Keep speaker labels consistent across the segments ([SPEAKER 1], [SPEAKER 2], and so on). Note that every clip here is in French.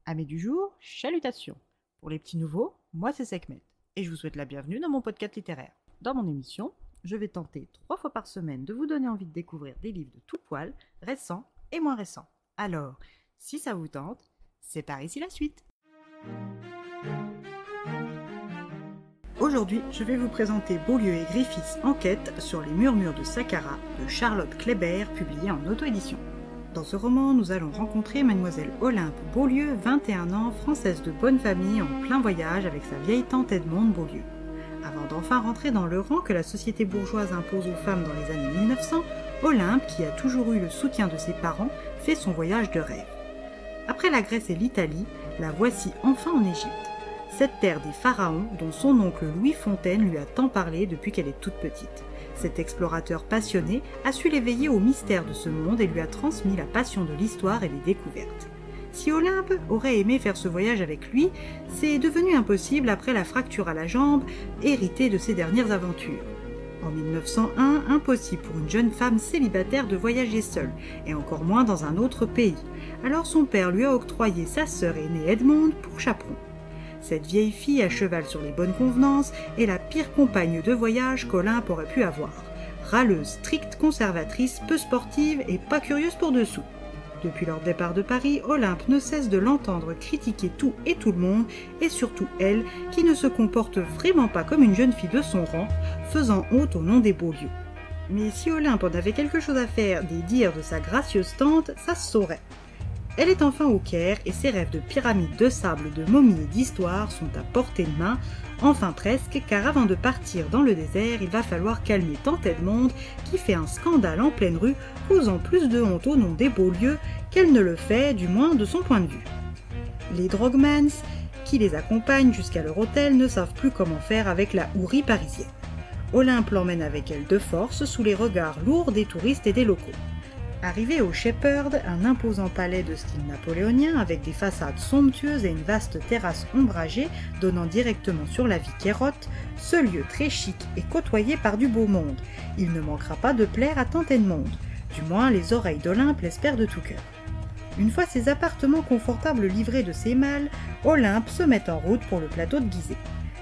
[SPEAKER 1] Amis du jour, chalutations. Pour les petits nouveaux, moi c'est Sekhmet, et je vous souhaite la bienvenue dans mon podcast littéraire. Dans mon émission, je vais tenter 3 fois par semaine de vous donner envie de découvrir des livres de tout poil, récents et moins récents. Alors, si ça vous tente, c'est par ici la suite. Aujourd'hui, je vais vous présenter Beaulieu et Griffiths Enquête sur les murmures de Saqqara de Charlotte Kléber, publié en auto-édition. Dans ce roman, nous allons rencontrer mademoiselle Olympe Beaulieu, 21 ans, française de bonne famille, en plein voyage avec sa vieille tante Edmonde Beaulieu. Avant d'enfin rentrer dans le rang que la société bourgeoise impose aux femmes dans les années 1900, Olympe, qui a toujours eu le soutien de ses parents, fait son voyage de rêve. Après la Grèce et l'Italie, la voici enfin en Égypte. Cette terre des pharaons dont son oncle Louis Fontaine lui a tant parlé depuis qu'elle est toute petite. Cet explorateur passionné a su l'éveiller au mystère de ce monde et lui a transmis la passion de l'histoire et des découvertes. Si Olympe aurait aimé faire ce voyage avec lui, c'est devenu impossible après la fracture à la jambe héritée de ses dernières aventures. En 1901, impossible pour une jeune femme célibataire de voyager seule, et encore moins dans un autre pays. Alors son père lui a octroyé sa sœur aînée Edmonde pour chaperon. Cette vieille fille à cheval sur les bonnes convenances est la pire compagne de voyage qu'Olympe aurait pu avoir. Râleuse, stricte, conservatrice, peu sportive et pas curieuse pour dessous. Depuis leur départ de Paris, Olympe ne cesse de l'entendre critiquer tout et tout le monde, et surtout elle, qui ne se comporte vraiment pas comme une jeune fille de son rang, faisant honte au nom des Beaulieu. Mais si Olympe en avait quelque chose à faire des dires de sa gracieuse tante, ça se saurait. Elle est enfin au Caire et ses rêves de pyramides de sable, de momies et d'histoire sont à portée de main, enfin presque, car avant de partir dans le désert, il va falloir calmer tante Edmonde qui fait un scandale en pleine rue, causant plus de honte au nom des Beaulieu qu'elle ne le fait, du moins de son point de vue. Les drogmans, qui les accompagnent jusqu'à leur hôtel, ne savent plus comment faire avec la hourie parisienne. Olympe l'emmène avec elle de force sous les regards lourds des touristes et des locaux. Arrivé au Shepherd, un imposant palais de style napoléonien avec des façades somptueuses et une vaste terrasse ombragée donnant directement sur la vie Kérotte, ce lieu très chic est côtoyé par du beau monde. Il ne manquera pas de plaire à tante Edmonde, du moins les oreilles d'Olympe l'espèrent de tout cœur. Une fois ses appartements confortables livrés de ses malles, Olympe se met en route pour le plateau de Gizeh.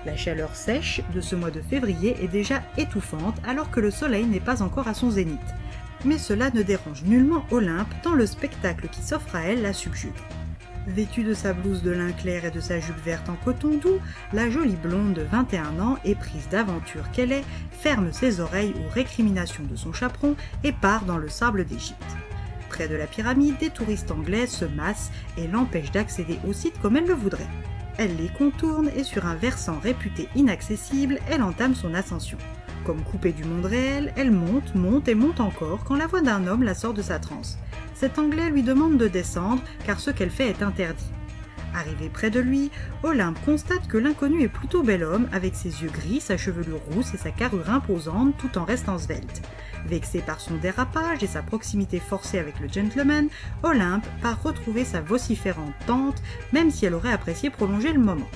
[SPEAKER 1] La chaleur sèche de ce mois de février est déjà étouffante alors que le soleil n'est pas encore à son zénith. Mais cela ne dérange nullement Olympe tant le spectacle qui s'offre à elle la subjugue. Vêtue de sa blouse de lin clair et de sa jupe verte en coton doux, la jolie blonde de 21 ans, éprise d'aventure qu'elle est, ferme ses oreilles aux récriminations de son chaperon et part dans le sable d'Égypte. Près de la pyramide, des touristes anglais se massent et l'empêchent d'accéder au site comme elle le voudrait. Elle les contourne et sur un versant réputé inaccessible, elle entame son ascension. Comme coupée du monde réel, elle monte, monte et monte encore quand la voix d'un homme la sort de sa transe. Cet Anglais lui demande de descendre car ce qu'elle fait est interdit. Arrivée près de lui, Olympe constate que l'inconnu est plutôt bel homme avec ses yeux gris, sa chevelure rousse et sa carrure imposante tout en restant svelte. Vexée par son dérapage et sa proximité forcée avec le gentleman, Olympe part retrouver sa vociférante tante même si elle aurait apprécié prolonger le moment.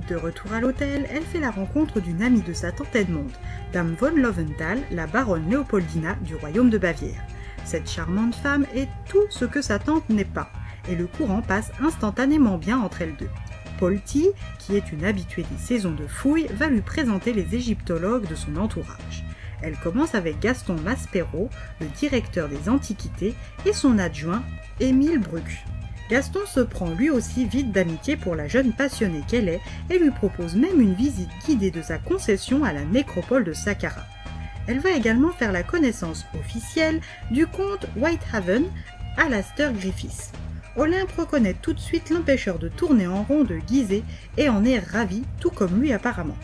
[SPEAKER 1] De retour à l'hôtel, elle fait la rencontre d'une amie de sa tante Edmonde, Dame von Loventhal, la baronne Léopoldina du royaume de Bavière. Cette charmante femme est tout ce que sa tante n'est pas, et le courant passe instantanément bien entre elles deux. Polti, qui est une habituée des saisons de fouilles, va lui présenter les égyptologues de son entourage. Elle commence avec Gaston Maspero, le directeur des antiquités, et son adjoint, Émile Bruck. Gaston se prend lui aussi vite d'amitié pour la jeune passionnée qu'elle est et lui propose même une visite guidée de sa concession à la nécropole de Saqqara. Elle va également faire la connaissance officielle du comte Whitehaven, Alastair Griffiths. Olympe reconnaît tout de suite l'empêcheur de tourner en rond de Gizeh et en est ravie, tout comme lui apparemment.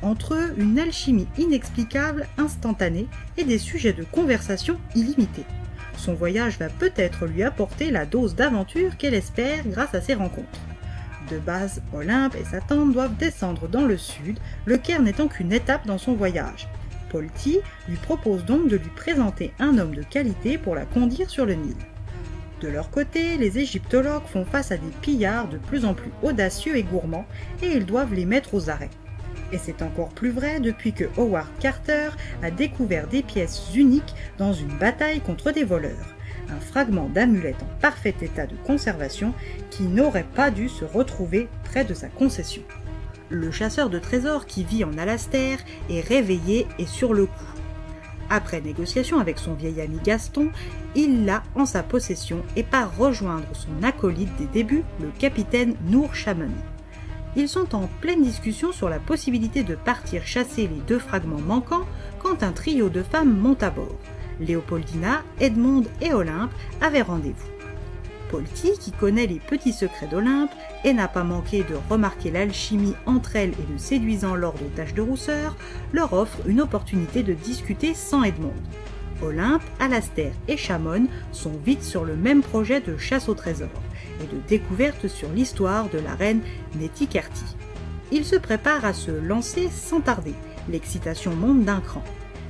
[SPEAKER 1] Entre eux, une alchimie inexplicable, instantanée et des sujets de conversation illimités. Son voyage va peut-être lui apporter la dose d'aventure qu'elle espère grâce à ces rencontres. De base, Olympe et sa tante doivent descendre dans le sud, le Caire n'étant qu'une étape dans son voyage. Polti lui propose donc de lui présenter un homme de qualité pour la conduire sur le Nil. De leur côté, les égyptologues font face à des pillards de plus en plus audacieux et gourmands et ils doivent les mettre aux arrêts. Et c'est encore plus vrai depuis que Howard Carter a découvert des pièces uniques dans une bataille contre des voleurs. un fragment d'amulette en parfait état de conservation qui n'aurait pas dû se retrouver près de sa concession. Le chasseur de trésors qui vit en Alastair est réveillé et sur le coup. Après négociation avec son vieil ami Gaston, il l'a en sa possession et part rejoindre son acolyte des débuts, le capitaine Noor Shamon. Ils sont en pleine discussion sur la possibilité de partir chasser les 2 fragments manquants quand un trio de femmes monte à bord. Léopoldina, Edmond et Olympe avaient rendez-vous. Polty, qui connaît les petits secrets d'Olympe et n'a pas manqué de remarquer l'alchimie entre elles et le séduisant lord aux taches de rousseur, leur offre une opportunité de discuter sans Edmond. Olympe, Alastair et Shamon sont vite sur le même projet de chasse au trésor et de découverte sur l'histoire de la reine Netikerti. Ils se préparent à se lancer sans tarder, l'excitation monte d'un cran.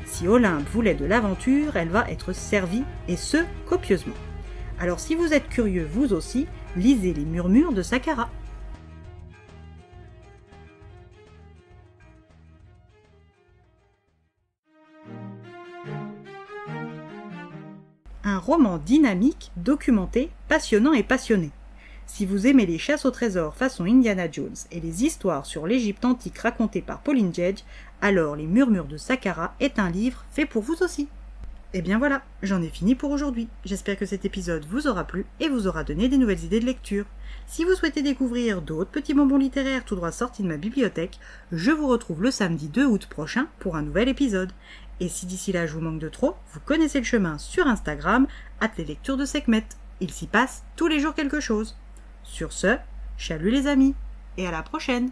[SPEAKER 1] Si Olympe voulait de l'aventure, elle va être servie, et ce, copieusement. Alors si vous êtes curieux vous aussi, lisez les Murmures de Saqqara. Un roman dynamique, documenté, passionnant et passionné. Si vous aimez les chasses au trésor façon Indiana Jones et les histoires sur l'Égypte antique racontées par Pauline Jedge, alors Les Murmures de Saqqara est un livre fait pour vous aussi. Et bien voilà, j'en ai fini pour aujourd'hui. J'espère que cet épisode vous aura plu et vous aura donné des nouvelles idées de lecture. Si vous souhaitez découvrir d'autres petits bonbons littéraires tout droit sortis de ma bibliothèque, je vous retrouve le samedi 2 août prochain pour un nouvel épisode. Et si d'ici là je vous manque de trop, vous connaissez le chemin sur Instagram, @leslectures de Sekhmet. Il s'y passe tous les jours quelque chose. Sur ce, chalut les amis, et à la prochaine!